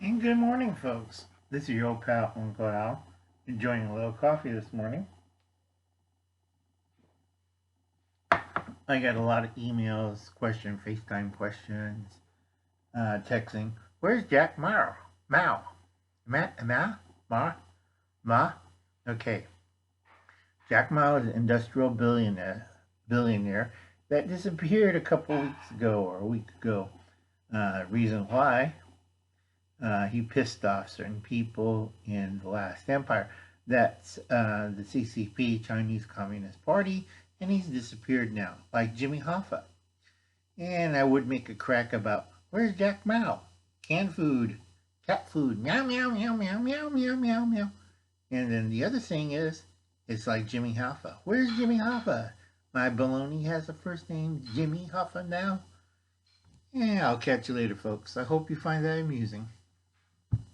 And good morning, folks. This is your old pal, Uncle Al, enjoying a little coffee this morning. I got a lot of emails, FaceTime questions, texting. Where's Jack Mao? Mao? Ma? Ma? Okay. Jack Mao is an industrial billionaire that disappeared a couple weeks ago or a week ago. Reason why? He pissed off certain people in the last empire. That's the CCP, Chinese Communist Party, and he's disappeared now, like Jimmy Hoffa. And I would make a crack about where's Jack Mao? Canned food, cat food, meow meow meow meow meow meow meow meow. And then the other thing is, it's like Jimmy Hoffa. Where's Jimmy Hoffa? My baloney has a first name, Jimmy Hoffa now. Yeah, I'll catch you later, folks. I hope you find that amusing.